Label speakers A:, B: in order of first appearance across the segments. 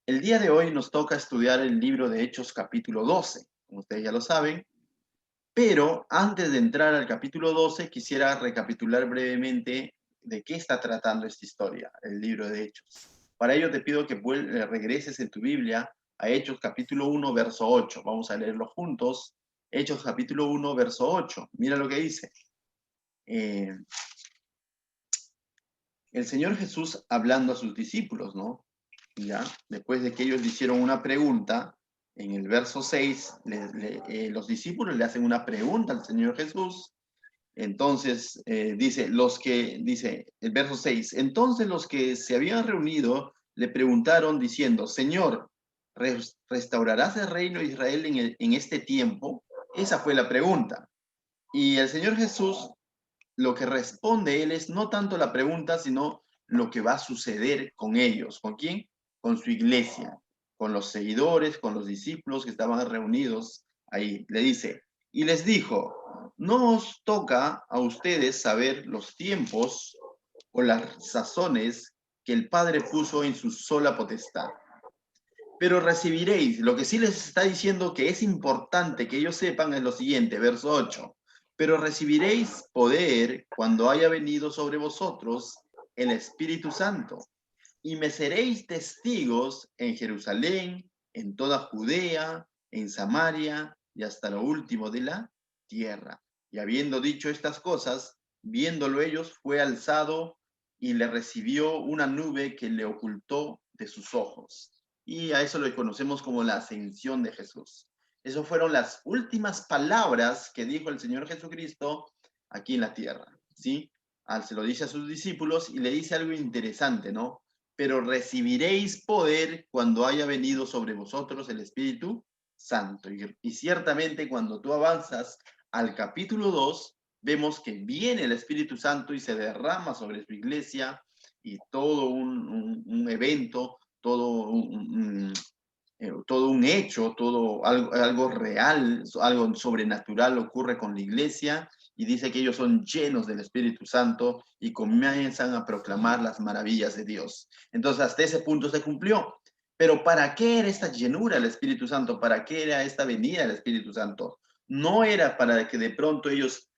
A: El día de hoy nos toca estudiar el libro de Hechos capítulo 12, como ustedes ya lo saben, pero antes de entrar al capítulo 12 quisiera recapitular brevemente de qué está tratando esta historia, el libro de Hechos. Para ello te pido que regreses en tu Biblia a Hechos capítulo 1, verso 8. Vamos a leerlo juntos. Hechos capítulo 1, verso 8. Mira lo que dice. El Señor Jesús hablando a sus discípulos, ¿no? ¿Ya? Después de que ellos le hicieron una pregunta, en el verso 6, los discípulos le hacen una pregunta al Señor Jesús. Entonces, dice el verso 6, entonces los que se habían reunido le preguntaron diciendo, Señor, ¿restaurarás el reino de Israel en este tiempo? Esa fue la pregunta. Y el Señor Jesús, lo que responde él es no tanto la pregunta, sino lo que va a suceder con ellos. ¿Con quién? Con su iglesia, con los seguidores, con los discípulos que estaban reunidos ahí. Le dice, y les dijo, no os toca a ustedes saber los tiempos o las sazones que el Padre puso en su sola potestad. Pero recibiréis, lo que sí les está diciendo que es importante que ellos sepan es lo siguiente, verso 8. Pero recibiréis poder cuando haya venido sobre vosotros el Espíritu Santo. Y me seréis testigos en Jerusalén, en toda Judea, en Samaria y hasta lo último de la tierra. Y habiendo dicho estas cosas, viéndolo ellos, fue alzado y le recibió una nube que le ocultó de sus ojos. Y a eso lo conocemos como la ascensión de Jesús. Esas fueron las últimas palabras que dijo el Señor Jesucristo aquí en la tierra, ¿sí? Se lo dice a sus discípulos y le dice algo interesante, ¿no? Pero recibiréis poder cuando haya venido sobre vosotros el Espíritu Santo. Y ciertamente cuando tú avanzas al capítulo 2, vemos que viene el Espíritu Santo y se derrama sobre su iglesia y todo un evento, todo un hecho, algo real, algo sobrenatural ocurre con la iglesia y dice que ellos son llenos del Espíritu Santo y comienzan a proclamar las maravillas de Dios. Entonces, hasta ese punto se cumplió. Pero ¿para qué era esta llenura del Espíritu Santo? ¿Para qué era esta venida del Espíritu Santo? No era para que de pronto ellos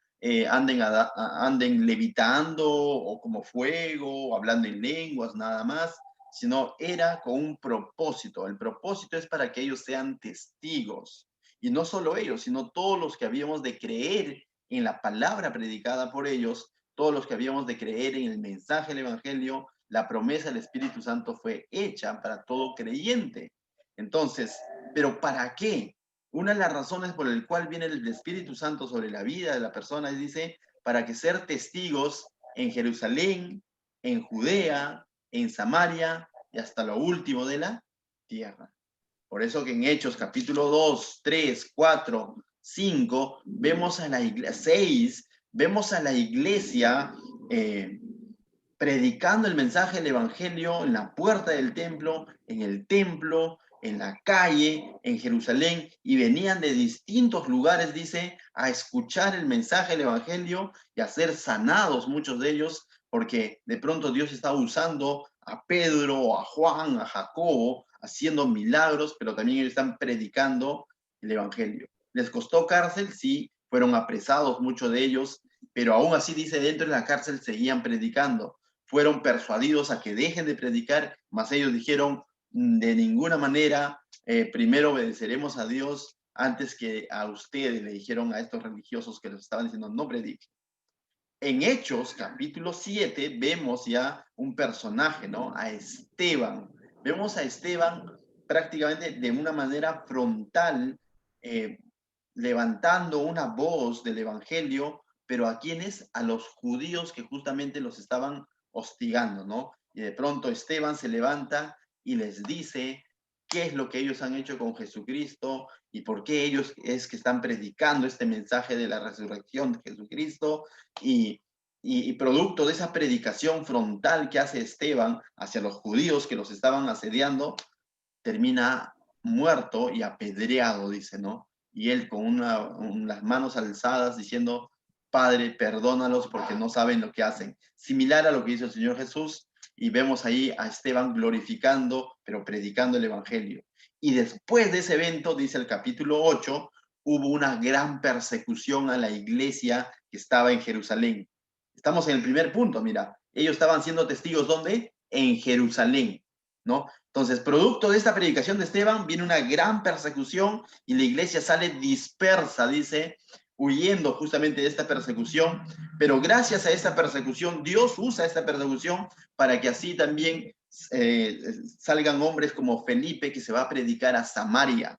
A: anden levitando o como fuego, o hablando en lenguas, nada más, sino era con un propósito. El propósito es para que ellos sean testigos. Y no solo ellos, sino todos los que habíamos de creer en la palabra predicada por ellos, todos los que habíamos de creer en el mensaje del Evangelio, la promesa del Espíritu Santo fue hecha para todo creyente. Entonces, ¿pero para qué? Una de las razones por el cual viene el Espíritu Santo sobre la vida de la persona es, dice, para que ser testigos en Jerusalén, en Judea, en Samaria y hasta lo último de la tierra. Por eso que en Hechos capítulo 2, 3, 4, 5, vemos a la iglesia, 6, vemos a la iglesia predicando el mensaje del Evangelio en la puerta del templo, en el templo, en la calle, en Jerusalén, y venían de distintos lugares, dice, a escuchar el mensaje del Evangelio y a ser sanados muchos de ellos, porque de pronto Dios está usando a Pedro, a Juan, a Jacobo, haciendo milagros, pero también ellos están predicando el Evangelio. ¿Les costó cárcel? Sí, fueron apresados muchos de ellos, pero aún así dice, dentro de la cárcel seguían predicando. Fueron persuadidos a que dejen de predicar, mas ellos dijeron, de ninguna manera, primero obedeceremos a Dios antes que a ustedes, le dijeron a estos religiosos que les estaban diciendo, no prediquen. En Hechos, capítulo 7, vemos ya un personaje, ¿no? A Esteban. Vemos a Esteban prácticamente de una manera frontal, levantando una voz del Evangelio, pero ¿a quiénes? A los judíos que justamente los estaban hostigando, ¿no? Y de pronto Esteban se levanta y les dice qué es lo que ellos han hecho con Jesucristo y por qué ellos es que están predicando este mensaje de la resurrección de Jesucristo y producto de esa predicación frontal que hace Esteban hacia los judíos que los estaban asediando, termina muerto y apedreado, dice, ¿no? Y él con las manos alzadas diciendo, Padre, perdónalos porque no saben lo que hacen. Similar a lo que hizo el Señor Jesús y vemos ahí a Esteban glorificando, pero predicando el evangelio. Y después de ese evento, dice el capítulo 8, hubo una gran persecución a la iglesia que estaba en Jerusalén. Estamos en el primer punto, mira, ellos estaban siendo testigos, ¿dónde? En Jerusalén, ¿no? Entonces, producto de esta predicación de Esteban, viene una gran persecución y la iglesia sale dispersa, dice, huyendo justamente de esta persecución, pero gracias a esta persecución, Dios usa esta persecución para que así también salgan hombres como Felipe, que se va a predicar a Samaria,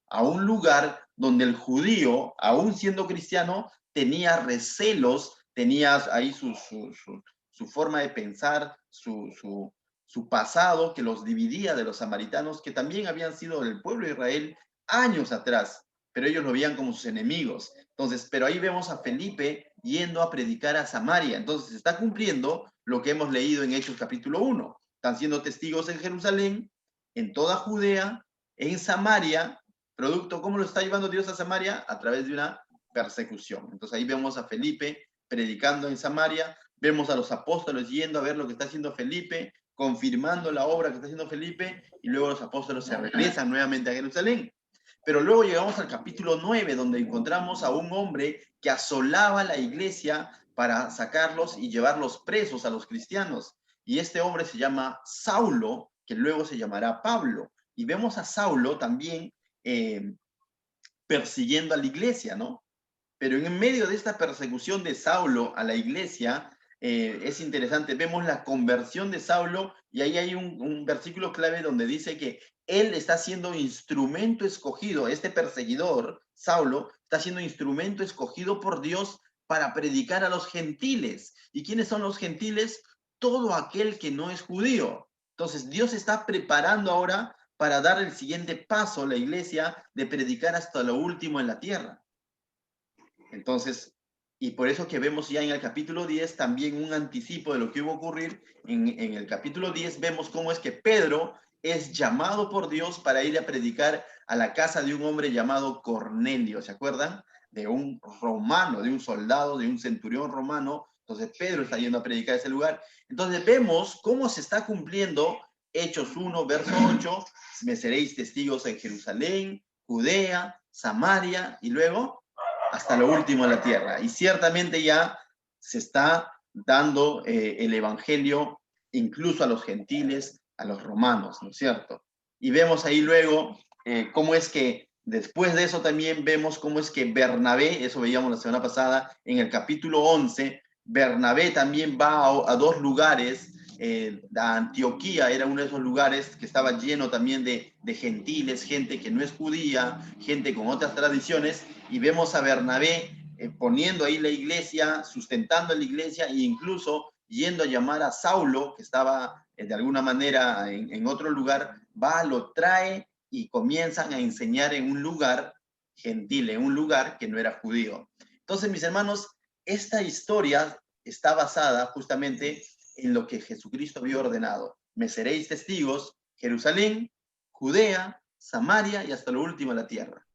A: a un lugar donde el judío, aún siendo cristiano, tenía recelos, tenía ahí su forma de pensar, su pasado que los dividía de los samaritanos, que también habían sido del pueblo de Israel años atrás, pero ellos lo veían como sus enemigos. Entonces, pero ahí vemos a Felipe yendo a predicar a Samaria. Entonces, se está cumpliendo lo que hemos leído en Hechos capítulo 1. Están siendo testigos en Jerusalén, en toda Judea, en Samaria. Producto, ¿cómo lo está llevando Dios a Samaria? A través de una persecución. Entonces ahí vemos a Felipe predicando en Samaria, vemos a los apóstoles yendo a ver lo que está haciendo Felipe, confirmando la obra que está haciendo Felipe, y luego los apóstoles se regresan nuevamente a Jerusalén. Pero luego llegamos al capítulo 9, donde encontramos a un hombre que asolaba la iglesia para sacarlos y llevarlos presos a los cristianos. Y este hombre se llama Saulo, que luego se llamará Pablo. Y vemos a Saulo también persiguiendo a la iglesia, ¿no? Pero en medio de esta persecución de Saulo a la iglesia, es interesante, vemos la conversión de Saulo y ahí hay un versículo clave donde dice que él está siendo instrumento escogido, este perseguidor, Saulo, está siendo instrumento escogido por Dios para predicar a los gentiles. ¿Y quiénes son los gentiles? Todo aquel que no es judío. Entonces Dios está preparando ahora para dar el siguiente paso a la iglesia de predicar hasta lo último en la tierra. Entonces, y por eso que vemos ya en el capítulo 10 también un anticipo de lo que iba a ocurrir. En el capítulo 10 vemos cómo es que Pedro es llamado por Dios para ir a predicar a la casa de un hombre llamado Cornelio, ¿se acuerdan? De un romano, de un soldado, de un centurión romano. Entonces Pedro está yendo a predicar a ese lugar. Entonces vemos cómo se está cumpliendo Hechos 1, verso 8, me seréis testigos en Jerusalén, Judea, Samaria, y luego hasta lo último de la tierra. Y ciertamente ya se está dando el evangelio incluso a los gentiles, a los romanos, ¿no es cierto? Y vemos ahí luego cómo es que después de eso también vemos cómo es que Bernabé, eso veíamos la semana pasada, en el capítulo 11, Bernabé también va a dos lugares. Antioquía era uno de esos lugares que estaba lleno también de gentiles, gente que no es judía, gente con otras tradiciones, y vemos a Bernabé poniendo ahí la iglesia, sustentando la iglesia e incluso yendo a llamar a Saulo, que estaba de alguna manera en otro lugar, va, lo trae y comienzan a enseñar en un lugar gentil, en un lugar que no era judío. Entonces, mis hermanos, esta historia está basada justamente en lo que Jesucristo había ordenado. Me seréis testigos, Jerusalén, Judea, Samaria y hasta lo último de la tierra.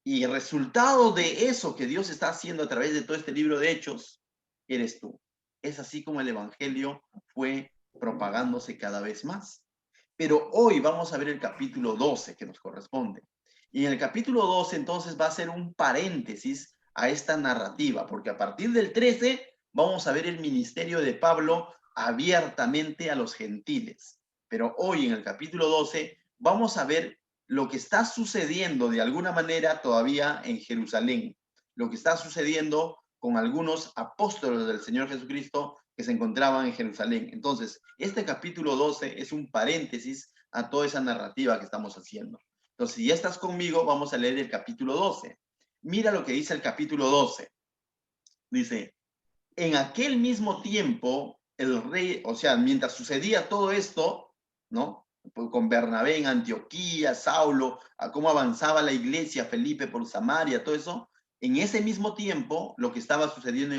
A: Y el resultado de eso que Dios está haciendo a través de todo este libro de Hechos, eres tú. Es así como el Evangelio fue propagándose cada vez más. Pero hoy vamos a ver el capítulo 12 que nos corresponde. Y en el capítulo 12 entonces va a ser un paréntesis a esta narrativa, porque a partir del 13 vamos a ver el ministerio de Pablo abiertamente a los gentiles. Pero hoy en el capítulo 12 vamos a ver lo que está sucediendo de alguna manera todavía en Jerusalén, lo que está sucediendo con algunos apóstoles del Señor Jesucristo que se encontraban en Jerusalén. Entonces, este capítulo 12 es un paréntesis a toda esa narrativa que estamos haciendo. Entonces, si ya estás conmigo, vamos a leer el capítulo 12. Mira lo que dice el capítulo 12. Dice, en aquel mismo tiempo, el rey, o sea, mientras sucedía todo esto, ¿no? Con Bernabé en Antioquía, Saulo, a cómo avanzaba la iglesia, Felipe por Samaria, todo eso, en ese mismo tiempo, lo que estaba sucediendo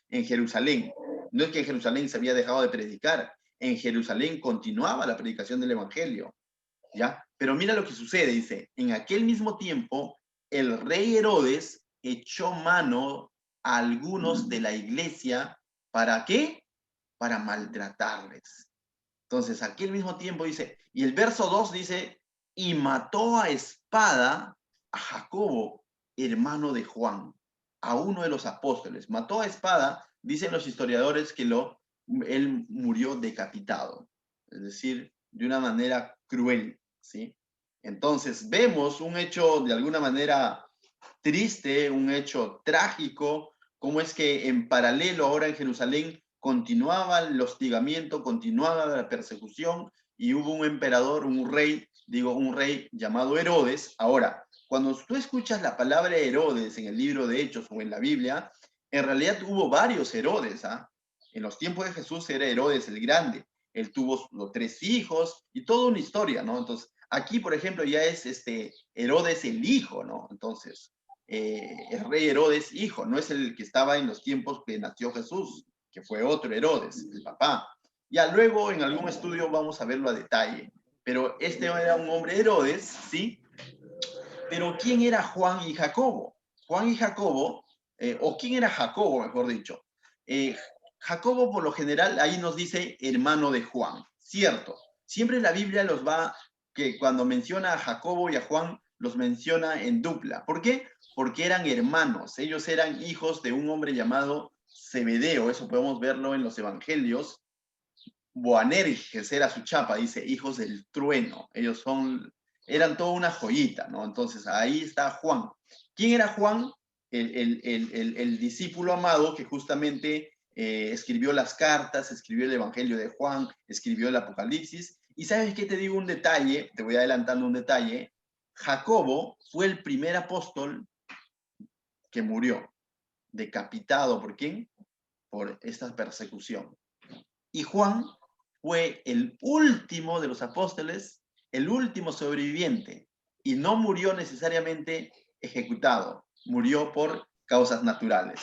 A: en Jerusalén, no es que en Jerusalén se había dejado de predicar, en Jerusalén continuaba la predicación del evangelio, ¿ya? Pero mira lo que sucede, dice, en aquel mismo tiempo, el rey Herodes echó mano a algunos de la iglesia, ¿para qué? para maltratarles. Entonces, aquí al mismo tiempo dice, y el verso 2 dice, y mató a espada a Jacobo, hermano de Juan, a uno de los apóstoles. Mató a espada, dicen los historiadores que él murió decapitado, es decir, de una manera cruel, ¿sí? Entonces, vemos un hecho de alguna manera triste, un hecho trágico, cómo es que en paralelo ahora en Jerusalén continuaba el hostigamiento, continuaba la persecución y hubo un emperador, un rey llamado Herodes. Ahora, cuando tú escuchas la palabra Herodes en el libro de Hechos o en la Biblia, en realidad hubo varios Herodes, ¿ah? En los tiempos de Jesús era Herodes el Grande. Él tuvo los 3 hijos y toda una historia, ¿no? Entonces, aquí, por ejemplo, ya es Herodes el hijo, ¿no? Entonces, el rey Herodes hijo, no es el que estaba en los tiempos que nació Jesús, que fue otro Herodes, el papá. Ya luego en algún estudio vamos a verlo a detalle, pero este era un hombre Herodes, ¿sí? Pero ¿quién era Juan y Jacobo? Juan y Jacobo, o ¿quién era Jacobo, mejor dicho? Jacobo por lo general ahí nos dice hermano de Juan, cierto. Siempre la Biblia que cuando menciona a Jacobo y a Juan, los menciona en dupla. ¿Por qué? Porque eran hermanos, ellos eran hijos de un hombre llamado Zebedeo, eso podemos verlo en los evangelios. Boanerges era su chapa, dice, hijos del trueno, eran toda una joyita, ¿no? Entonces ahí está Juan. ¿Quién era Juan? El discípulo amado que justamente escribió las cartas, escribió el Evangelio de Juan, escribió el Apocalipsis. Y ¿sabes qué? Te digo un detalle, te voy adelantando un detalle. Jacobo fue el primer apóstol que murió, decapitado. ¿Por quién? Por esta persecución. Y Juan fue el último de los apóstoles, el último sobreviviente, y no murió necesariamente ejecutado, murió por causas naturales.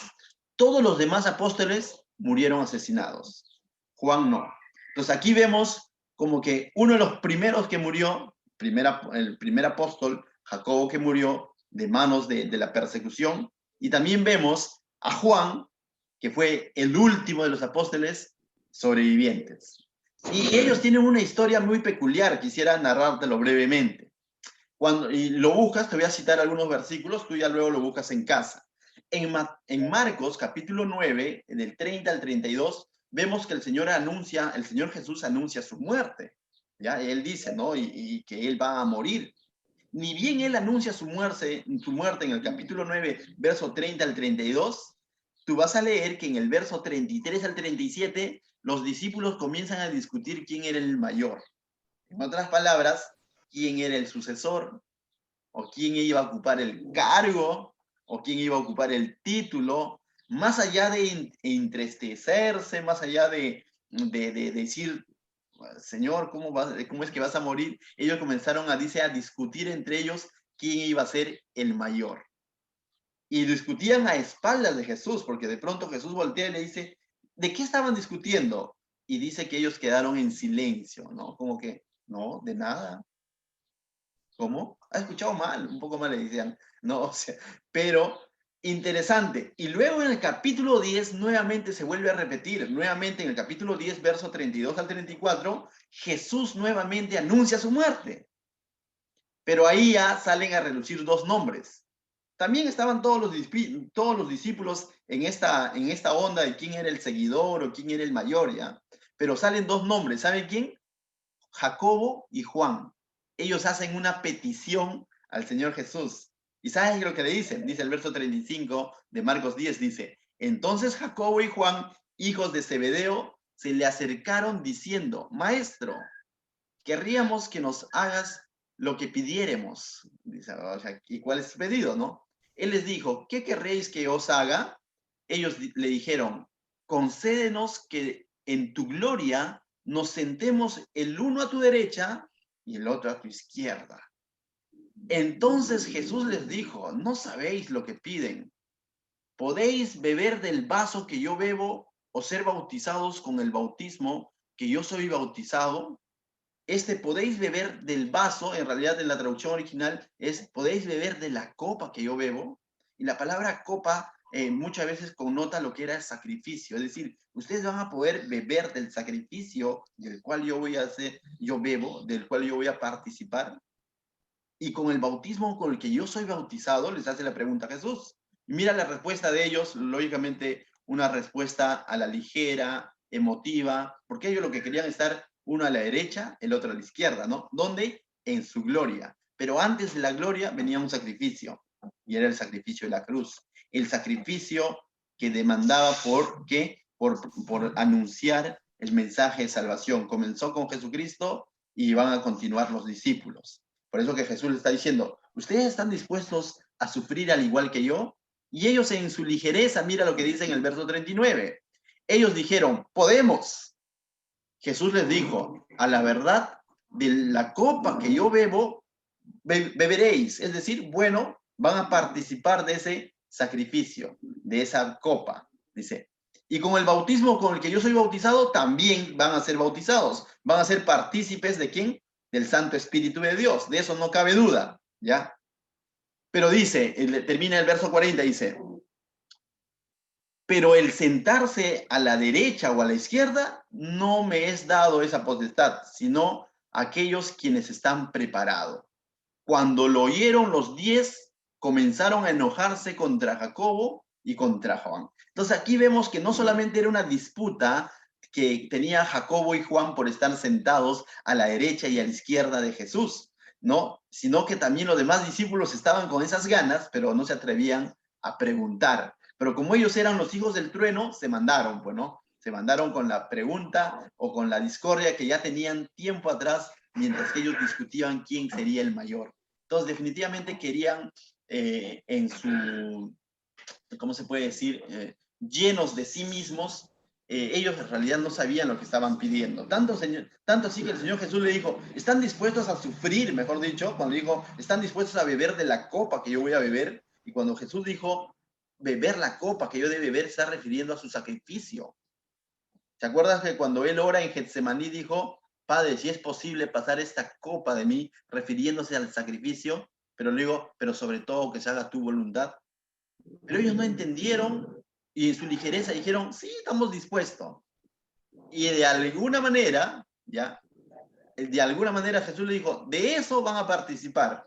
A: Todos los demás apóstoles murieron asesinados. Juan no. Entonces aquí vemos como que uno de los primeros que murió, el primer apóstol, Jacobo, que murió de manos de la persecución, y también vemos a Juan, que fue el último de los apóstoles sobrevivientes. Y ellos tienen una historia muy peculiar, quisiera narrártelo brevemente. Y lo buscas, te voy a citar algunos versículos, tú ya luego lo buscas en casa. En Marcos, capítulo 9, del 30 al 32, vemos que el Señor Jesús anuncia su muerte. ¿Ya? Él dice, ¿no? Y que Él va a morir. Ni bien Él anuncia su muerte en el capítulo 9, verso 30 al 32, tú vas a leer que en el verso 33 al 37, los discípulos comienzan a discutir quién era el mayor. En otras palabras, quién era el sucesor, o quién iba a ocupar el cargo, o quién iba a ocupar el título, más allá de entristecerse, más allá de decir, Señor, ¿cómo es que vas a morir? Ellos comenzaron a discutir entre ellos quién iba a ser el mayor. Y discutían a espaldas de Jesús, porque de pronto Jesús voltea y le dice, ¿de qué estaban discutiendo? Y dice que ellos quedaron en silencio, ¿no? Como que, no, de nada. ¿Cómo? Ha escuchado mal, un poco mal le decían, ¿no? O sea, pero interesante. Y luego en el capítulo 10 nuevamente se vuelve a repetir, nuevamente en el capítulo 10, verso 32 al 34, Jesús nuevamente anuncia su muerte. Pero ahí ya salen a relucir 2 nombres. También estaban todos los discípulos en esta onda de quién era el seguidor o quién era el mayor, ¿ya? Pero salen 2 nombres, ¿saben quién? Jacobo y Juan. Ellos hacen una petición al Señor Jesús. ¿Y sabes lo que le dicen? Dice el verso 35 de Marcos 10, dice, entonces Jacobo y Juan, hijos de Zebedeo, se le acercaron diciendo, Maestro, querríamos que nos hagas lo que pidiéremos. Dice, o sea, ¿y cuál es el pedido, no? Él les dijo, ¿qué querréis que os haga? Ellos le dijeron, concédenos que en tu gloria nos sentemos el uno a tu derecha y el otro a tu izquierda. Entonces Jesús les dijo, no sabéis lo que piden. ¿Podéis beber del vaso que yo bebo o ser bautizados con el bautismo que yo soy bautizado? Podéis beber del vaso, en realidad en la traducción original es, podéis beber de la copa que yo bebo. Y la palabra copa muchas veces connota lo que era el sacrificio. Es decir, ustedes van a poder beber del sacrificio del cual yo bebo, del cual yo voy a participar. Y con el bautismo con el que yo soy bautizado, les hace la pregunta a Jesús. Y mira la respuesta de ellos, lógicamente una respuesta a la ligera, emotiva, porque ellos lo que querían estar uno a la derecha, el otro a la izquierda, ¿no? ¿Dónde? En su gloria. Pero antes de la gloria venía un sacrificio, y era el sacrificio de la cruz. El sacrificio que demandaba por qué? Por anunciar el mensaje de salvación. Comenzó con Jesucristo y van a continuar los discípulos. Por eso que Jesús le está diciendo, ¿ustedes están dispuestos a sufrir al igual que yo? Y ellos en su ligereza, mira lo que dice en el verso 39. Ellos dijeron, podemos. Jesús les dijo, a la verdad, de la copa que yo bebo, beberéis. Es decir, bueno, van a participar de ese sacrificio, de esa copa, dice. Y con el bautismo con el que yo soy bautizado, también van a ser bautizados. Van a ser partícipes de ¿quién? Del Santo Espíritu de Dios. De eso no cabe duda, ¿ya? Pero dice, termina el verso 40, dice, pero el sentarse a la derecha o a la izquierda no me es dado esa potestad, sino aquellos quienes están preparados. Cuando lo oyeron los 10, comenzaron a enojarse contra Jacobo y contra Juan. Entonces aquí vemos que no solamente era una disputa que tenía Jacobo y Juan por estar sentados a la derecha y a la izquierda de Jesús, ¿no? Sino que también los demás discípulos estaban con esas ganas, pero no se atrevían a preguntar. Pero como ellos eran los hijos del trueno, se mandaron, pues, ¿no? Se mandaron con la pregunta o con la discordia que ya tenían tiempo atrás mientras que ellos discutían quién sería el mayor. Entonces, definitivamente querían en su, ¿cómo se puede decir? Llenos de sí mismos, ellos en realidad no sabían lo que estaban pidiendo. Tanto así que el Señor Jesús le dijo, ¿están dispuestos a sufrir? Mejor dicho, cuando dijo, ¿están dispuestos a beber de la copa que yo voy a beber? Y cuando Jesús dijo, beber la copa que yo debe beber, está refiriendo a su sacrificio. ¿Te acuerdas que cuando él ora en Getsemaní dijo, Padre, si es posible pasar esta copa de mí, refiriéndose al sacrificio, pero luego, pero sobre todo que se haga tu voluntad? Pero ellos no entendieron y en su ligereza dijeron, sí, estamos dispuestos. Y de alguna manera, ya, de alguna manera Jesús le dijo, de eso van a participar,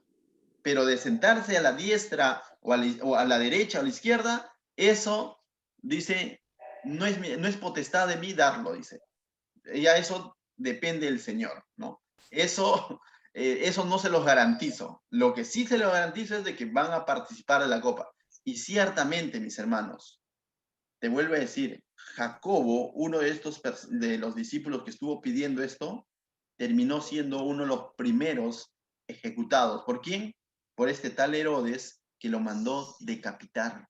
A: pero de sentarse a la diestra o a la derecha o a la izquierda, eso, dice, no es potestad de mí darlo, dice. Ya eso depende del Señor, ¿no? Eso no se los garantizo. Lo que sí se los garantizo es de que van a participar de la copa. Y ciertamente, mis hermanos, te vuelvo a decir, Jacobo, uno de los discípulos que estuvo pidiendo esto, terminó siendo uno de los primeros ejecutados. ¿Por quién? Por este tal Herodes que lo mandó decapitar.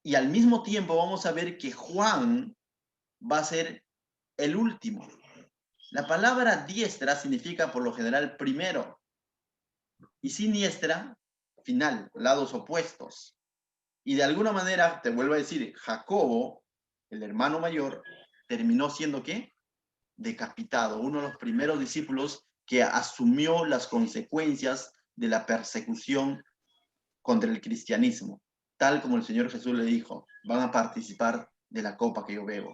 A: Y al mismo tiempo vamos a ver que Juan va a ser el último. La palabra diestra significa por lo general primero y siniestra, final, lados opuestos. Y de alguna manera, te vuelvo a decir, Jacobo, el hermano mayor, terminó siendo ¿qué? Decapitado, uno de los primeros discípulos que asumió las consecuencias de la persecución contra el cristianismo, tal como el Señor Jesús le dijo, van a participar de la copa que yo bebo.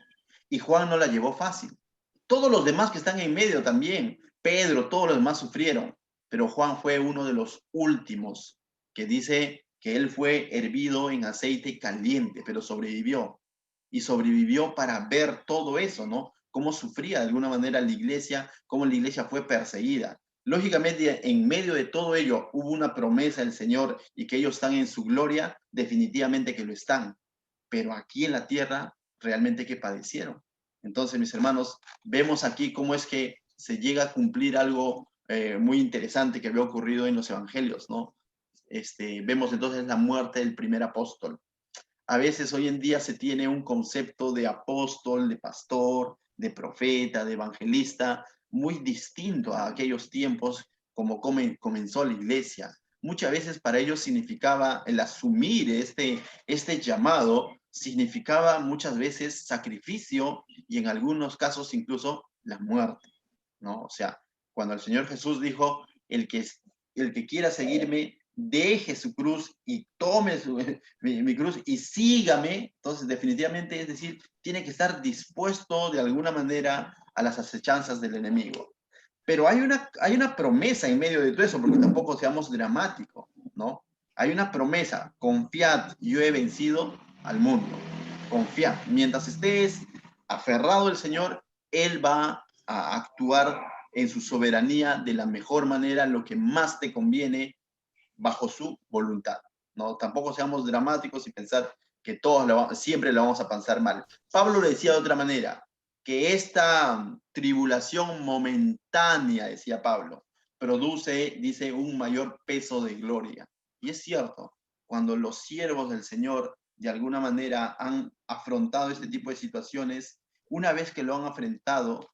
A: Y Juan no la llevó fácil. Todos los demás que están en medio también, Pedro, todos los demás sufrieron, pero Juan fue uno de los últimos que dice que él fue hervido en aceite caliente, pero sobrevivió. Y sobrevivió para ver todo eso, ¿no? Cómo sufría de alguna manera la iglesia, cómo la iglesia fue perseguida. Lógicamente, en medio de todo ello hubo una promesa del Señor y que ellos están en su gloria, definitivamente que lo están. Pero aquí en la tierra, realmente que padecieron. Entonces, mis hermanos, vemos aquí cómo es que se llega a cumplir algo muy interesante que había ocurrido en los evangelios, ¿no? Vemos entonces la muerte del primer apóstol. A veces hoy en día se tiene un concepto de apóstol, de pastor, de profeta, de evangelista, muy distinto a aquellos tiempos como comenzó la iglesia. Muchas veces para ellos significaba el asumir este llamado, significaba muchas veces sacrificio y en algunos casos incluso la muerte, ¿no? O sea, cuando el Señor Jesús dijo, el que quiera seguirme, deje su cruz y tome mi cruz y sígame. Entonces, definitivamente, es decir, tiene que estar dispuesto de alguna manera a las acechanzas del enemigo. Pero hay una promesa en medio de todo eso, porque tampoco seamos dramáticos, ¿no? Hay una promesa: confiad, yo he vencido al mundo. Confiad. Mientras estés aferrado al Señor, Él va a actuar en su soberanía de la mejor manera, lo que más te conviene, bajo su voluntad, ¿no? Tampoco seamos dramáticos y pensar que todos siempre lo vamos a pasar mal. Pablo le decía de otra manera, que esta tribulación momentánea, decía Pablo, produce, dice, un mayor peso de gloria. Y es cierto, cuando los siervos del Señor de alguna manera han afrontado este tipo de situaciones, una vez que lo han afrontado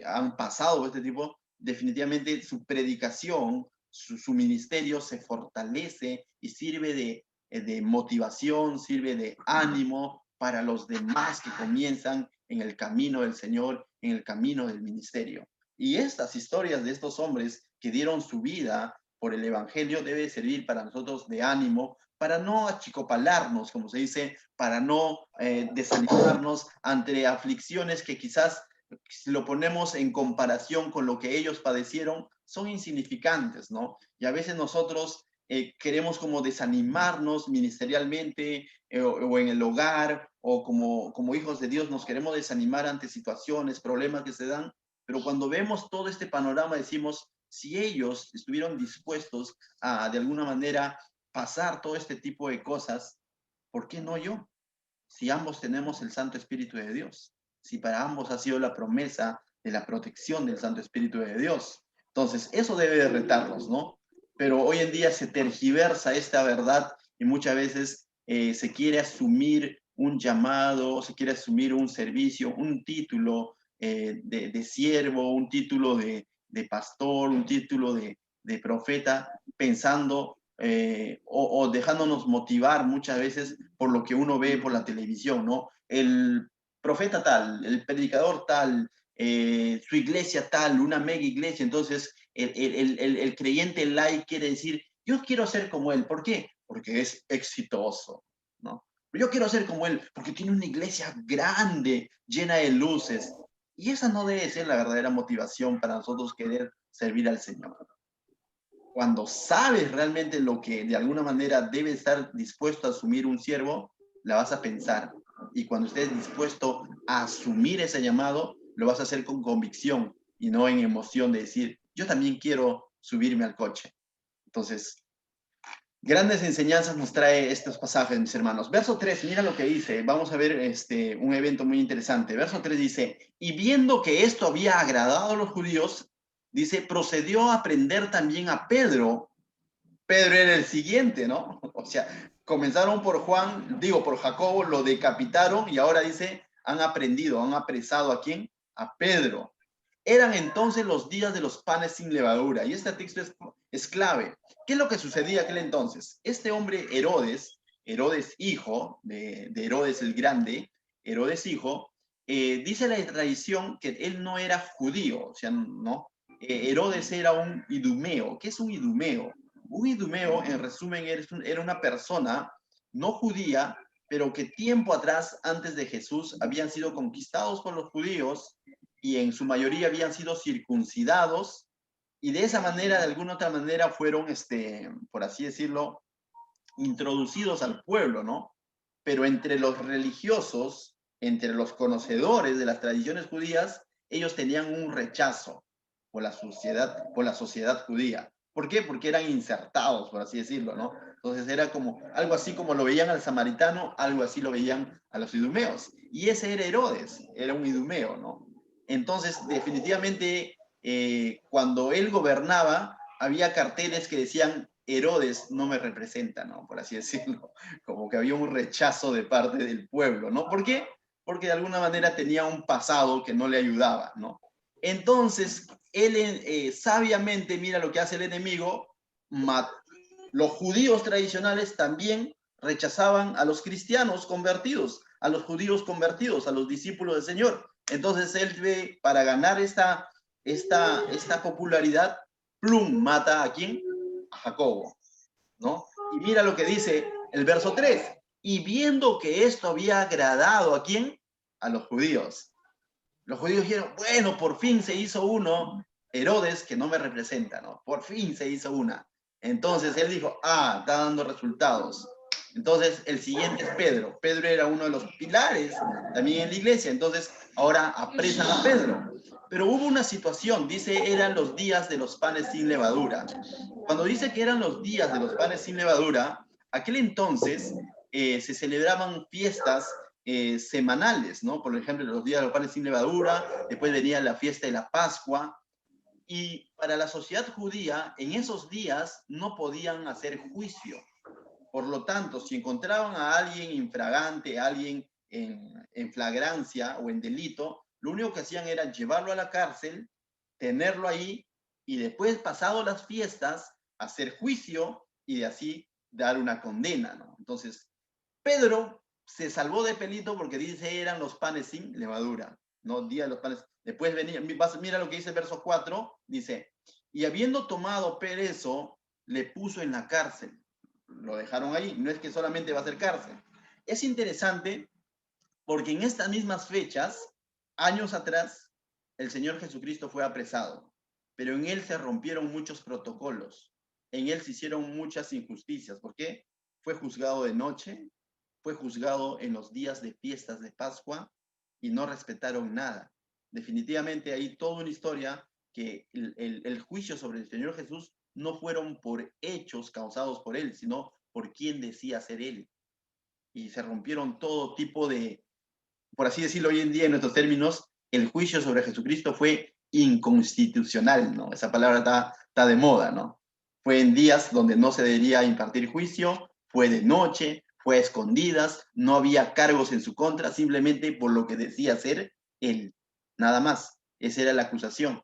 A: han pasado este tipo, definitivamente su predicación, su ministerio se fortalece y sirve de motivación, sirve de ánimo para los demás que comienzan en el camino del Señor, en el camino del ministerio. Y estas historias de estos hombres que dieron su vida por el Evangelio debe servir para nosotros de ánimo, para no achicopalarnos, como se dice, para no desanimarnos ante aflicciones que quizás, si lo ponemos en comparación con lo que ellos padecieron, son insignificantes, ¿no? Y a veces nosotros queremos como desanimarnos ministerialmente o en el hogar, o como hijos de Dios nos queremos desanimar ante situaciones, problemas que se dan, pero cuando vemos todo este panorama decimos, si ellos estuvieron dispuestos a de alguna manera pasar todo este tipo de cosas, ¿por qué no yo? Si ambos tenemos el Santo Espíritu de Dios, si para ambos ha sido la promesa de la protección del Santo Espíritu de Dios. Entonces, eso debe de retarnos, ¿no? Pero hoy en día se tergiversa esta verdad y muchas veces se quiere asumir un llamado, se quiere asumir un servicio, un título de siervo, un título de pastor, un título de profeta, pensando o dejándonos motivar muchas veces por lo que uno ve por la televisión, ¿no? El profeta tal, el predicador tal, su iglesia tal, una mega iglesia. Entonces, el creyente laico quiere decir, yo quiero ser como él. ¿Por qué? Porque es exitoso, ¿no? Yo quiero ser como él porque tiene una iglesia grande, llena de luces. Y esa no debe ser la verdadera motivación para nosotros querer servir al Señor. Cuando sabes realmente lo que de alguna manera debe estar dispuesto a asumir un siervo, la vas a pensar. Y cuando estés dispuesto a asumir ese llamado, lo vas a hacer con convicción y no en emoción de decir, yo también quiero subirme al coche. Entonces, grandes enseñanzas nos trae estos pasajes, mis hermanos. Verso 3, mira lo que dice. Vamos a ver un evento muy interesante. Verso 3 dice, y viendo que esto había agradado a los judíos, dice, procedió a prender también a Pedro. Pedro era el siguiente, ¿no? O sea, comenzaron por Juan, digo, por Jacobo, lo decapitaron y ahora dice, han apresado ¿a quién? A Pedro. Eran entonces los días de los panes sin levadura. Y este texto es clave. ¿Qué es lo que sucedía aquel entonces? Este hombre Herodes hijo de Herodes el Grande, Herodes hijo, dice la tradición que él no era judío, o sea, no. Herodes era un idumeo. ¿Qué es un idumeo? Un idumeo, en resumen, era una persona no judía, pero que tiempo atrás, antes de Jesús, habían sido conquistados por los judíos y en su mayoría habían sido circuncidados, y de esa manera, de alguna otra manera, fueron, por así decirlo, introducidos al pueblo, ¿no? Pero entre los religiosos, entre los conocedores de las tradiciones judías, ellos tenían un rechazo por la sociedad judía. ¿Por qué? Porque eran insertados, por así decirlo, ¿no? Entonces era como, algo así como lo veían al samaritano, algo así lo veían a los idumeos. Y ese era Herodes, era un idumeo, ¿no? Entonces, definitivamente, cuando él gobernaba, había carteles que decían, Herodes no me representa, ¿no? Por así decirlo. Como que había un rechazo de parte del pueblo, ¿no? ¿Por qué? Porque de alguna manera tenía un pasado que no le ayudaba, ¿no? Entonces, él sabiamente, mira lo que hace el enemigo, los judíos tradicionales también rechazaban a los cristianos convertidos, a los judíos convertidos, a los discípulos del Señor. Entonces él ve, para ganar esta popularidad, plum, mata ¿a quién? a Jacobo, ¿no? Y mira lo que dice el verso 3. Y viendo que esto había agradado, ¿a quién? A los judíos. Los judíos dijeron, bueno, por fin se hizo uno, Herodes, que no me representa, ¿no? Por fin se hizo una. Entonces él dijo, está dando resultados. Entonces el siguiente es Pedro. Pedro era uno de los pilares también en la iglesia. Entonces ahora apresan a Pedro. Pero hubo una situación, dice, eran los días de los panes sin levadura. Cuando dice que eran los días de los panes sin levadura, aquel entonces se celebraban fiestas semanales, ¿no? Por ejemplo, los días de los panes sin levadura, después venía la fiesta de la Pascua, y para la sociedad judía, en esos días no podían hacer juicio. Por lo tanto, si encontraban a alguien infragante, a alguien en flagrancia o en delito, lo único que hacían era llevarlo a la cárcel, tenerlo ahí, y después, pasado las fiestas, hacer juicio y de así dar una condena, ¿no? Entonces, Pedro se salvó de pelito porque dice eran los panes sin levadura, no día de los panes. Después venía, mira lo que dice el verso 4, dice, y habiendo tomado Perezo, le puso en la cárcel. Lo dejaron ahí, no es que solamente va a ser cárcel. Es interesante porque en estas mismas fechas, años atrás, el Señor Jesucristo fue apresado, pero en él se rompieron muchos protocolos, en él se hicieron muchas injusticias. ¿Por qué? Fue juzgado de noche, fue juzgado en los días de fiestas de Pascua y no respetaron nada. Definitivamente hay toda una historia que el juicio sobre el Señor Jesús no fueron por hechos causados por él, sino por quien decía ser él. Y se rompieron todo tipo de, por así decirlo hoy en día en nuestros términos, el juicio sobre Jesucristo fue inconstitucional, ¿no? Esa palabra está de moda, ¿no? Fue en días donde no se debería impartir juicio, fue de noche, fue a escondidas, no había cargos en su contra, simplemente por lo que decía ser él. Nada más. Esa era la acusación.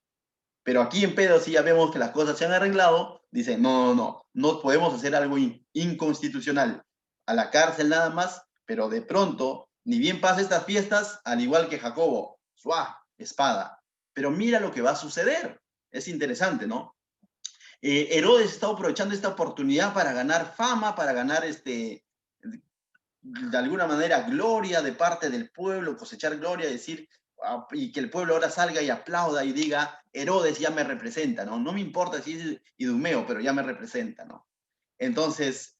A: Pero aquí en Pedro sí ya vemos que las cosas se han arreglado. Dice, no podemos hacer algo inconstitucional. A la cárcel nada más, pero de pronto, ni bien pasa estas fiestas, al igual que Jacobo, ¡suá! Espada. Pero mira lo que va a suceder. Es interesante, ¿no? Herodes está aprovechando esta oportunidad para ganar fama, para ganar de alguna manera gloria de parte del pueblo, cosechar gloria, decir, y que el pueblo ahora salga y aplauda y diga, Herodes ya me representa, ¿no? No me importa si es Idumeo, pero ya me representa, ¿no? Entonces,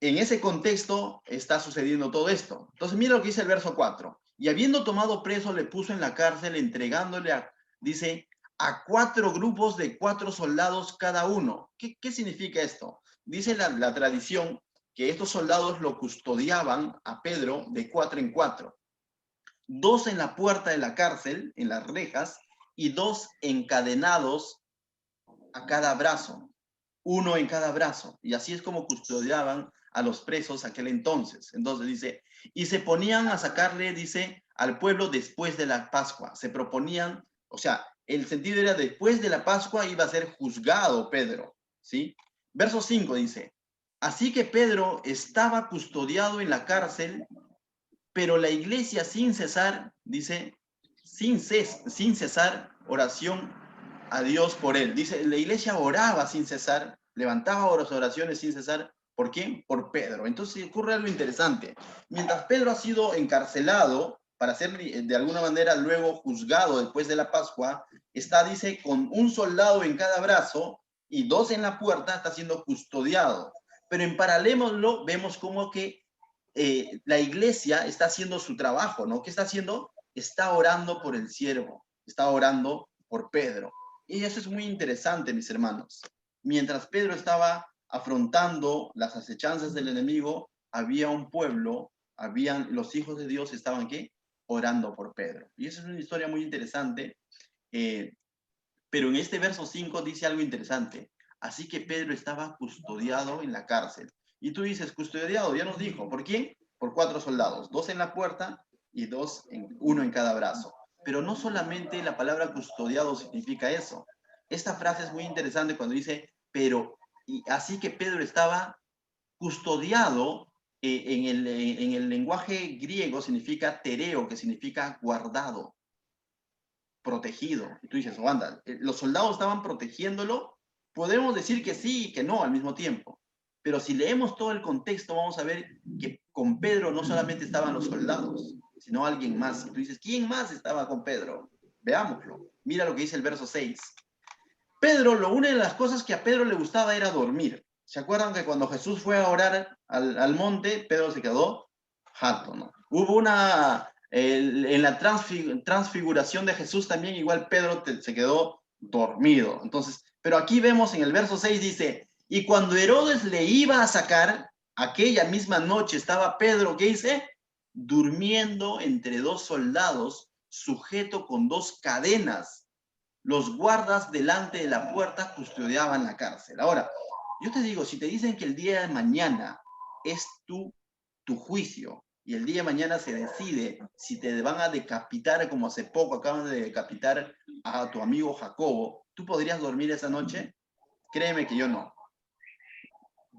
A: en ese contexto está sucediendo todo esto. Entonces, mira lo que dice el verso 4. Y habiendo tomado preso, le puso en la cárcel, entregándole dice, a 4 grupos de 4 soldados cada uno. ¿Qué significa esto? Dice la tradición que estos soldados lo custodiaban a Pedro de 4 en 4. 2 en la puerta de la cárcel, en las rejas, y 2 encadenados a cada brazo, uno en cada brazo. Y así es como custodiaban a los presos aquel entonces. Entonces dice, y se ponían a sacarle, dice, al pueblo después de la Pascua. Se proponían, o sea, el sentido era después de la Pascua iba a ser juzgado Pedro, ¿sí? Verso 5 dice, así que Pedro estaba custodiado en la cárcel, pero la iglesia sin cesar, dice, sin cesar oración a Dios por él. Dice, la iglesia oraba sin cesar, levantaba oraciones sin cesar. ¿Por quién? Por Pedro. Entonces ocurre algo interesante. Mientras Pedro ha sido encarcelado para ser de alguna manera luego juzgado después de la Pascua, está, dice, con un soldado en cada brazo y 2 en la puerta, está siendo custodiado. Pero en paralelo vemos como que la iglesia está haciendo su trabajo, ¿no? ¿Qué está haciendo? Está orando por el siervo, está orando por Pedro. Y eso es muy interesante, mis hermanos. Mientras Pedro estaba afrontando las acechanzas del enemigo, había un pueblo, los hijos de Dios estaban, ¿qué? Orando por Pedro. Y eso es una historia muy interesante. Pero en este verso 5 dice algo interesante. Así que Pedro estaba custodiado en la cárcel. Y tú dices, custodiado, ya nos dijo. ¿Por quién? Por 4 soldados. 2 en la puerta y 1 en cada brazo. Pero no solamente la palabra custodiado significa eso. Esta frase es muy interesante cuando dice, pero, y así que Pedro estaba custodiado, en el lenguaje griego significa tereo, que significa guardado, protegido. Y tú dices, oh, anda, los soldados estaban protegiéndolo podemos decir que sí y que no al mismo tiempo. Pero si leemos todo el contexto, vamos a ver que con Pedro no solamente estaban los soldados, sino alguien más. Y tú dices, ¿quién más estaba con Pedro? Veámoslo. Mira lo que dice el verso 6. Pedro, una de las cosas que a Pedro le gustaba era dormir. ¿Se acuerdan que cuando Jesús fue a orar al monte, Pedro se quedó jato, ¿no? Hubo en la transfiguración de Jesús también, igual Pedro se quedó dormido. Entonces, pero aquí vemos en el verso 6 dice, y cuando Herodes le iba a sacar, aquella misma noche estaba Pedro, ¿qué dice? Durmiendo entre dos soldados, sujeto con dos cadenas. Los guardas delante de la puerta custodiaban la cárcel. Ahora, yo te digo, si te dicen que el día de mañana es tu juicio y el día de mañana se decide si te van a decapitar, como hace poco acaban de decapitar a tu amigo Jacobo, ¿tú podrías dormir esa noche? Créeme que yo no.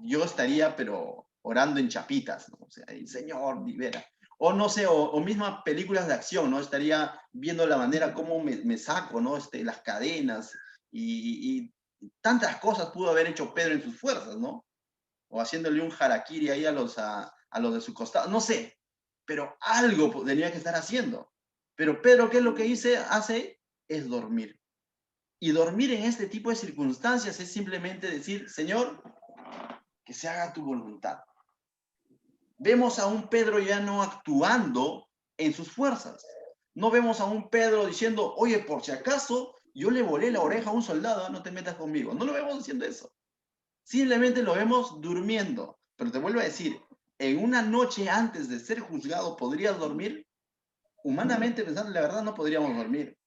A: Yo estaría, pero orando en chapitas, ¿no? O sea, el Señor libera. O no sé, o mismas películas de acción, ¿no? Estaría viendo la manera como me saco, ¿no? Las cadenas y tantas cosas pudo haber hecho Pedro en sus fuerzas, ¿no? O haciéndole un harakiri ahí a los de su costado, no sé, pero algo tenía que estar haciendo. Pero Pedro, ¿qué es lo que hace? Es dormir. Y dormir en este tipo de circunstancias es simplemente decir, Señor, que se haga tu voluntad. Vemos a un Pedro ya no actuando en sus fuerzas. No vemos a un Pedro diciendo, oye, por si acaso yo le volé la oreja a un soldado, no te metas conmigo. No lo vemos diciendo eso. Simplemente lo vemos durmiendo. Pero te vuelvo a decir, en una noche antes de ser juzgado, ¿podrías dormir? Humanamente pensando, la verdad no podríamos dormir.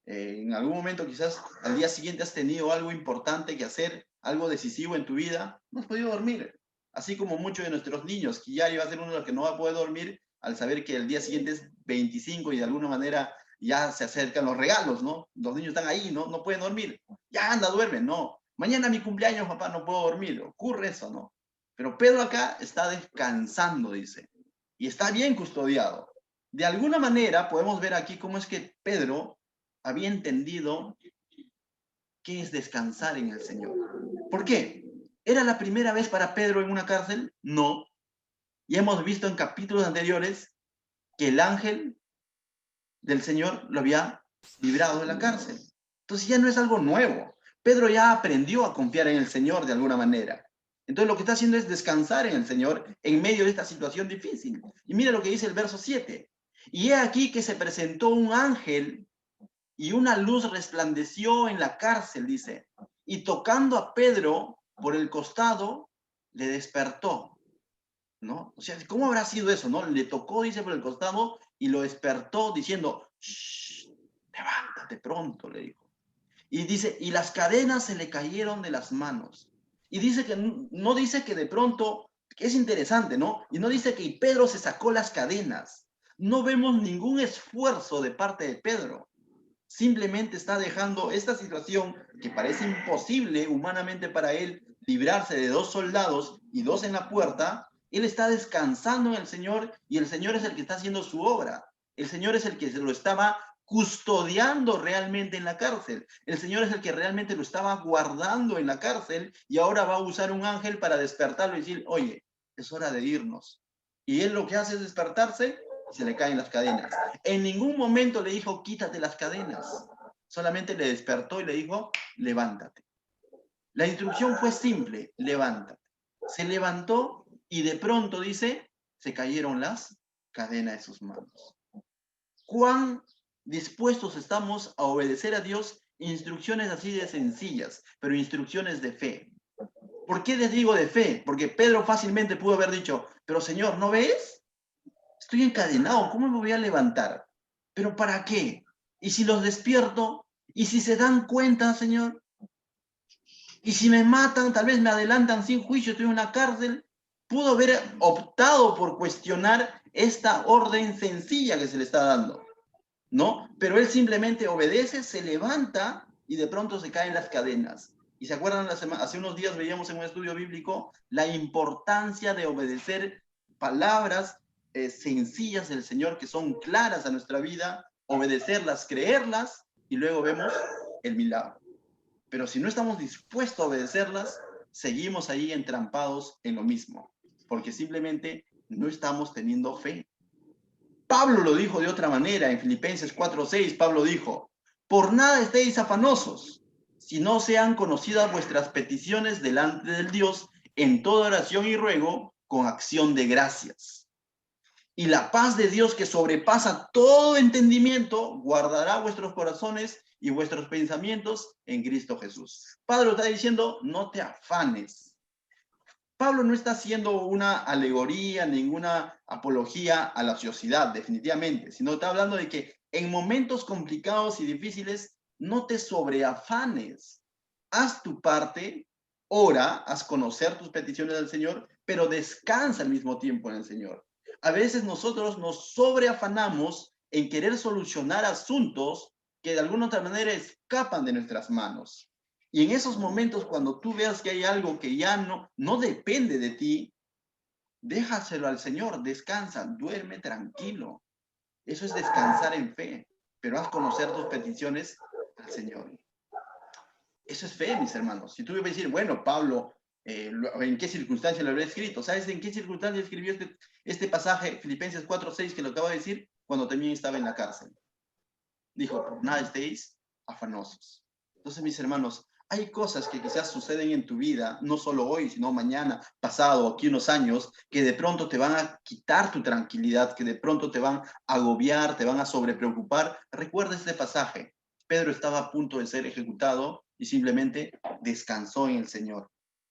A: En algún momento quizás al día siguiente has tenido algo importante que hacer, algo decisivo en tu vida, no has podido dormir. Así como muchos de nuestros niños, que ya iba a ser uno de los que no va a poder dormir al saber que el día siguiente es 25 y de alguna manera ya se acercan los regalos, ¿no? Los niños están ahí, ¿no? No pueden dormir. Ya anda, duerme, no. Mañana mi cumpleaños, papá, no puedo dormir. Ocurre eso, ¿no? Pero Pedro acá está descansando, dice, y está bien custodiado. De alguna manera podemos ver aquí cómo es que Pedro había entendido qué es descansar en el Señor. ¿Por qué? ¿Era la primera vez para Pedro en una cárcel? No. Y hemos visto en capítulos anteriores que el ángel del Señor lo había librado de la cárcel. Entonces ya no es algo nuevo. Pedro ya aprendió a confiar en el Señor de alguna manera. Entonces lo que está haciendo es descansar en el Señor en medio de esta situación difícil. Y mira lo que dice el verso 7. Y he aquí que se presentó un ángel y una luz resplandeció en la cárcel, dice, y tocando a Pedro por el costado, le despertó, ¿no? O sea, ¿cómo habrá sido eso, no? Le tocó, dice, por el costado y lo despertó diciendo, shh, levántate pronto, le dijo. Y dice, y las cadenas se le cayeron de las manos. Y dice que no dice que de pronto, que es interesante, ¿no? Y no dice que Pedro se sacó las cadenas. No vemos ningún esfuerzo de parte de Pedro. Simplemente está dejando esta situación que parece imposible humanamente para él librarse de dos soldados y dos en la puerta. Él está descansando en el Señor y el Señor es el que está haciendo su obra. El Señor es el que se lo estaba custodiando realmente en la cárcel. El Señor es el que realmente lo estaba guardando en la cárcel y ahora va a usar un ángel para despertarlo y decir, oye, es hora de irnos. Y él lo que hace es despertarse y se le caen las cadenas. En ningún momento le dijo, quítate las cadenas. Solamente le despertó y le dijo, levántate. La instrucción fue simple, levántate. Se levantó y de pronto, dice, se cayeron las cadenas de sus manos. ¿Cuán dispuestos estamos a obedecer a Dios instrucciones así de sencillas, pero instrucciones de fe? ¿Por qué les digo de fe? Porque Pedro fácilmente pudo haber dicho, pero Señor, ¿no ves? Estoy encadenado, ¿cómo me voy a levantar? ¿Pero para qué? ¿Y si los despierto? ¿Y si se dan cuenta, Señor? ¿Y si me matan, tal vez me adelantan sin juicio, estoy en una cárcel? Pudo haber optado por cuestionar esta orden sencilla que se le está dando, ¿no? Pero él simplemente obedece, se levanta y de pronto se caen las cadenas. Y se acuerdan, hace unos días veíamos en un estudio bíblico la importancia de obedecer palabras sencillas del Señor que son claras a nuestra vida, obedecerlas, creerlas y luego vemos el milagro. Pero si no estamos dispuestos a obedecerlas, seguimos ahí entrampados en lo mismo, porque simplemente no estamos teniendo fe. Pablo lo dijo de otra manera, en Filipenses 4:6, Pablo dijo, por nada estéis afanosos, si no sean conocidas vuestras peticiones delante del Dios en toda oración y ruego con acción de gracias. Y la paz de Dios que sobrepasa todo entendimiento, guardará vuestros corazones y vuestros pensamientos en Cristo Jesús. Pablo está diciendo, no te afanes. Pablo no está haciendo una alegoría, ninguna apología a la ociosidad, definitivamente, sino está hablando de que en momentos complicados y difíciles no te sobreafanes. Haz tu parte, ora, haz conocer tus peticiones al Señor, pero descansa al mismo tiempo en el Señor. A veces nosotros nos sobreafanamos en querer solucionar asuntos que de alguna otra manera escapan de nuestras manos. Y en esos momentos, cuando tú veas que hay algo que ya no depende de ti, déjaselo al Señor, descansa, duerme tranquilo. Eso es descansar en fe, pero haz conocer tus peticiones al Señor. Eso es fe, mis hermanos. Si tú me vas a decir, bueno, Pablo, ¿en qué circunstancia lo habrá escrito? ¿Sabes en qué circunstancia escribió este pasaje, Filipenses 4:6, que lo acabo de decir? Cuando también estaba en la cárcel. Dijo, por nada estéis afanosos. Entonces, mis hermanos, hay cosas que quizás suceden en tu vida, no solo hoy, sino mañana, pasado, aquí unos años, que de pronto te van a quitar tu tranquilidad, que de pronto te van a agobiar, te van a sobrepreocupar. Recuerda este pasaje. Pedro estaba a punto de ser ejecutado y simplemente descansó en el Señor.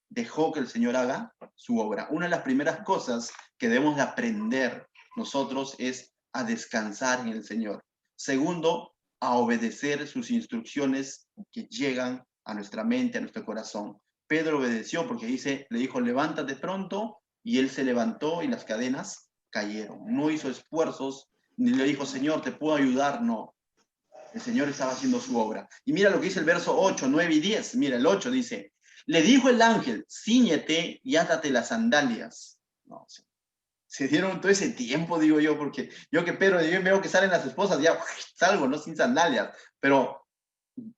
A: Dejó que el Señor haga su obra. Una de las primeras cosas que debemos de aprender nosotros es a descansar en el Señor. Segundo, a obedecer sus instrucciones que llegan a nuestra mente, a nuestro corazón. Pedro obedeció porque le dijo, levántate pronto, y él se levantó y las cadenas cayeron. No hizo esfuerzos, ni le dijo, Señor, ¿te puedo ayudar? No. El Señor estaba haciendo su obra. Y mira lo que dice el verso 8, 9 y 10. Mira, el 8 dice, le dijo el ángel, cíñete y átate las sandalias. No, se dieron todo ese tiempo, digo yo, porque yo veo que salen las esposas, ya salgo, ¿no? Sin sandalias, pero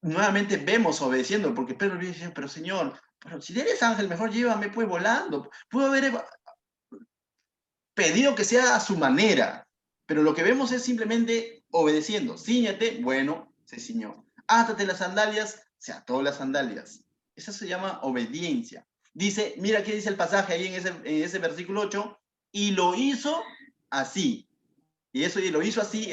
A: nuevamente vemos obedeciendo, porque Pedro le dice, pero Señor, pero si eres ángel, mejor llévame pues volando. Pudo haber pedido que sea a su manera, pero lo que vemos es simplemente obedeciendo. Cíñate, bueno, se ciñó. Átate las sandalias, se ató las sandalias. Eso se llama obediencia. Dice, mira qué dice el pasaje ahí en ese versículo 8, y lo hizo así. Y eso, y lo hizo así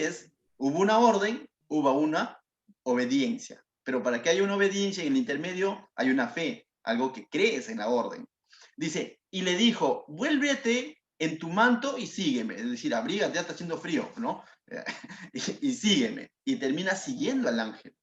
A: hubo una orden, hubo una obediencia. Pero para que haya una obediencia en el intermedio hay una fe, algo que crees en la orden. Dice, y le dijo, vuélvete en tu manto y sígueme. Es decir, abrígate, ya está haciendo frío, ¿no? y sígueme. Y termina siguiendo al ángel.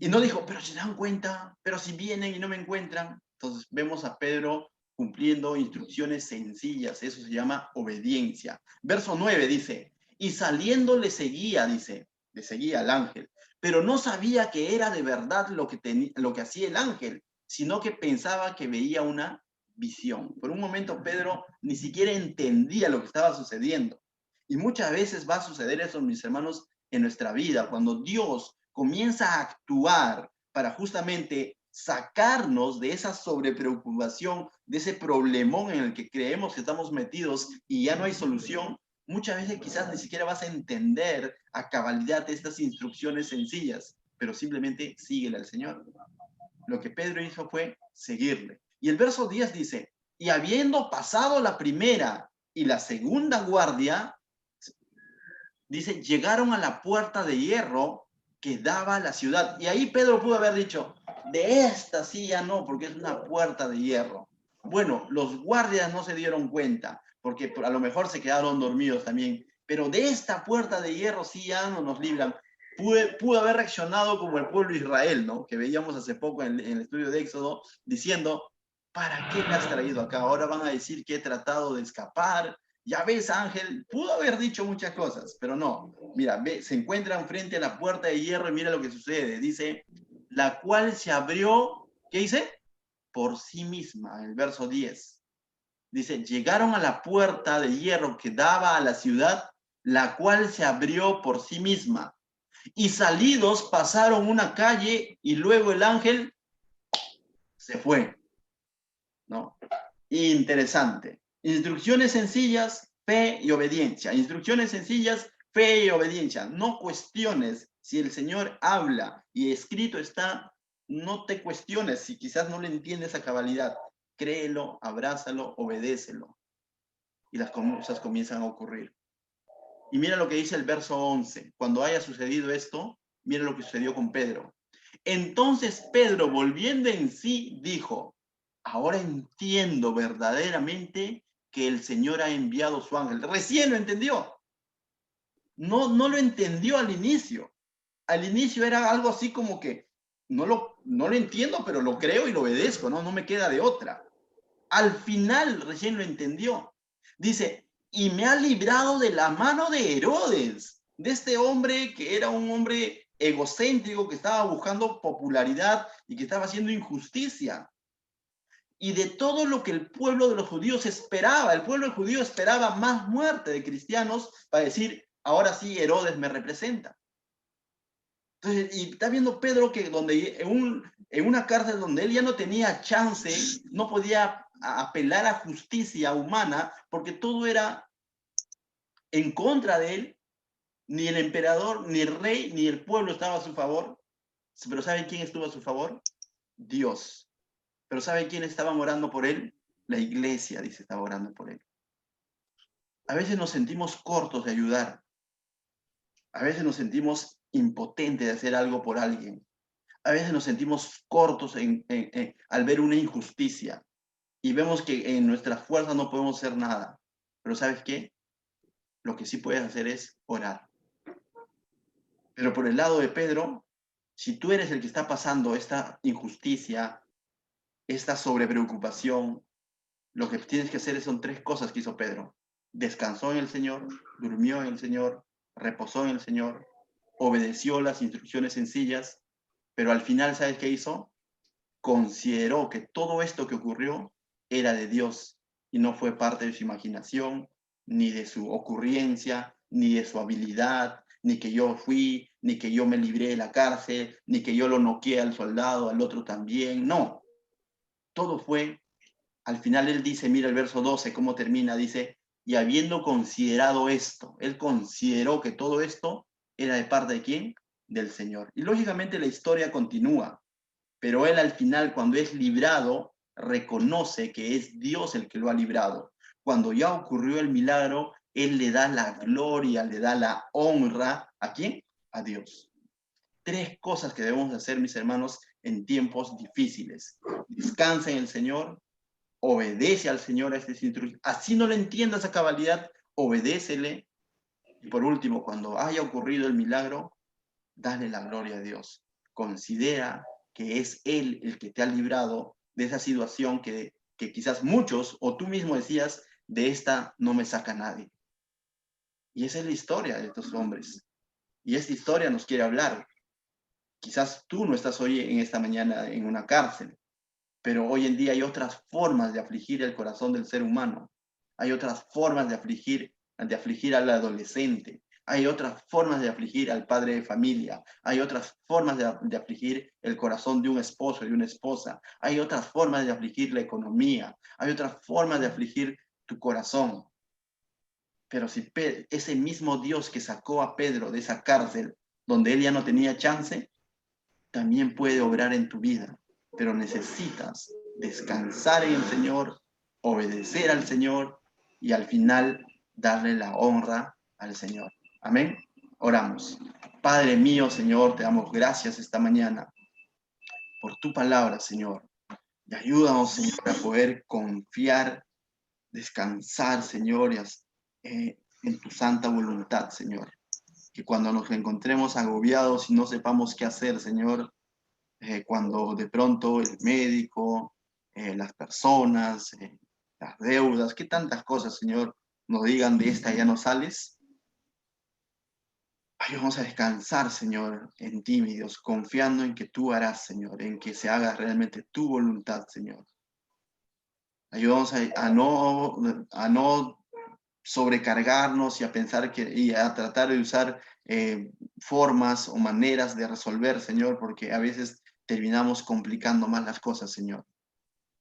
A: Y no dijo, pero se dan cuenta, pero si vienen y no me encuentran. Entonces vemos a Pedro cumpliendo instrucciones sencillas. Eso se llama obediencia. Verso 9 dice, y saliendo le seguía al ángel, pero no sabía que era de verdad lo que hacía el ángel, sino que pensaba que veía una visión. Por un momento Pedro ni siquiera entendía lo que estaba sucediendo. Y muchas veces va a suceder eso, mis hermanos, en nuestra vida, cuando Dios comienza a actuar para justamente sacarnos de esa sobrepreocupación, de ese problemón en el que creemos que estamos metidos y ya no hay solución. Muchas veces quizás ni siquiera vas a entender a cabalidad estas instrucciones sencillas, pero simplemente síguele al Señor. Lo que Pedro hizo fue seguirle. Y el verso 10 dice, y habiendo pasado la primera y la segunda guardia, dice, llegaron a la puerta de hierro que daba a la ciudad. Y ahí Pedro pudo haber dicho, de esta sí ya no, porque es una puerta de hierro. Bueno, los guardias no se dieron cuenta, porque a lo mejor se quedaron dormidos también. Pero de esta puerta de hierro sí ya no nos libran. Pudo haber reaccionado como el pueblo de Israel, ¿no? Que veíamos hace poco en el estudio de Éxodo, diciendo, ¿para qué me has traído acá? Ahora van a decir que he tratado de escapar. Ya ves, ángel, pudo haber dicho muchas cosas, pero no. Mira, se encuentran frente a la puerta de hierro y mira lo que sucede. Dice, la cual se abrió, ¿qué dice? Por sí misma, en el verso 10. Dice, llegaron a la puerta de hierro que daba a la ciudad, la cual se abrió por sí misma. Y salidos pasaron una calle y luego el ángel se fue, ¿no? Interesante. Instrucciones sencillas, fe y obediencia. Instrucciones sencillas, fe y obediencia. No cuestiones. Si el Señor habla y escrito está, no te cuestiones si quizás no le entiendes a cabalidad. Créelo, abrázalo, obedécelo. Y las cosas comienzan a ocurrir. Y mira lo que dice el verso 11. Cuando haya sucedido esto, mira lo que sucedió con Pedro. Entonces Pedro, volviendo en sí, dijo: ahora entiendo verdaderamente que el Señor ha enviado su ángel. Recién lo entendió. No lo entendió al inicio. Al inicio era algo así como que no lo entiendo, pero lo creo y lo obedezco, ¿no? No me queda de otra. Al final recién lo entendió. Dice, y me ha librado de la mano de Herodes, de este hombre que era un hombre egocéntrico, que estaba buscando popularidad y que estaba haciendo injusticia. Y de todo lo que el pueblo de los judíos esperaba. El pueblo judío esperaba más muerte de cristianos para decir, ahora sí Herodes me representa. Entonces, y está viendo Pedro que en una cárcel donde él ya no tenía chance, no podía apelar a justicia humana, porque todo era en contra de él, ni el emperador, ni el rey, ni el pueblo estaba a su favor. Pero ¿saben quién estuvo a su favor? Dios. Pero ¿saben quién estaba orando por él? La iglesia, dice, estaba orando por él. A veces nos sentimos cortos de ayudar. A veces nos sentimos impotentes de hacer algo por alguien. A veces nos sentimos cortos al ver una injusticia y vemos que en nuestras fuerzas no podemos hacer nada. Pero ¿sabes qué? Lo que sí puedes hacer es orar. Pero por el lado de Pedro, si tú eres el que está pasando esta injusticia, esta sobrepreocupación, lo que tienes que hacer son 3 cosas que hizo Pedro. Descansó en el Señor, durmió en el Señor, reposó en el Señor, obedeció las instrucciones sencillas, pero al final, ¿sabes qué hizo? Consideró que todo esto que ocurrió era de Dios y no fue parte de su imaginación, ni de su ocurrencia, ni de su habilidad, ni que yo fui, ni que yo me libré de la cárcel, ni que yo lo noqueé al soldado, al otro también. No, todo fue, al final él dice, mira el verso 12, cómo termina, dice, y habiendo considerado esto, él consideró que todo esto era de parte de quién? Del Señor. Y lógicamente la historia continúa. Pero él al final, cuando es librado, reconoce que es Dios el que lo ha librado. Cuando ya ocurrió el milagro, él le da la gloria, le da la honra. ¿A quién? A Dios. 3 cosas que debemos hacer, mis hermanos, en tiempos difíciles. Descansa en el Señor, obedece al Señor a estas instrucciones. Así no le entiendas a cabalidad, obedécele. Y por último, cuando haya ocurrido el milagro, dale la gloria a Dios. Considera que es Él el que te ha librado de esa situación que quizás muchos o tú mismo decías, de esta no me saca nadie. Y esa es la historia de estos hombres. Y esta historia nos quiere hablar. Quizás tú no estás hoy en esta mañana en una cárcel, pero hoy en día hay otras formas de afligir el corazón del ser humano. Hay otras formas de afligir al adolescente. Hay otras formas de afligir al padre de familia. Hay otras formas de afligir el corazón de un esposo y de una esposa. Hay otras formas de afligir la economía. Hay otras formas de afligir tu corazón. Pero si ese mismo Dios que sacó a Pedro de esa cárcel donde él ya no tenía chance, también puede obrar en tu vida. Pero necesitas descansar en el Señor, obedecer al Señor y al final darle la honra al Señor. Amén. Oramos. Padre mío, Señor, te damos gracias esta mañana por tu palabra, Señor. Y ayúdanos, Señor, a poder confiar, descansar, Señor, en tu santa voluntad, Señor. Que cuando nos encontremos agobiados y no sepamos qué hacer, Señor, cuando de pronto el médico, las personas, las deudas, qué tantas cosas, Señor, nos digan de esta ya no sales. Ayúdanos a descansar, Señor, en ti, mi Dios, confiando en que tú harás, Señor, en que se haga realmente tu voluntad, Señor. Ayúdanos a no sobrecargarnos y a pensar y a tratar de usar formas o maneras de resolver, Señor, porque a veces terminamos complicando más las cosas, Señor.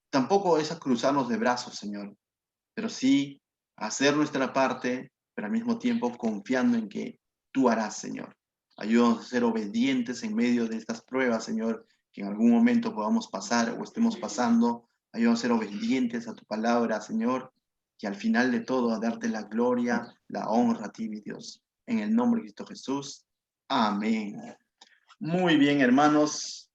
A: Tampoco es a cruzarnos de brazos, Señor, pero sí hacer nuestra parte, pero al mismo tiempo confiando en que tú harás, Señor. Ayúdanos a ser obedientes en medio de estas pruebas, Señor, que en algún momento podamos pasar o estemos pasando. Ayúdanos a ser obedientes a tu palabra, Señor, y al final de todo a darte la gloria, la honra a ti, mi Dios. En el nombre de Cristo Jesús. Amén. Muy bien, hermanos.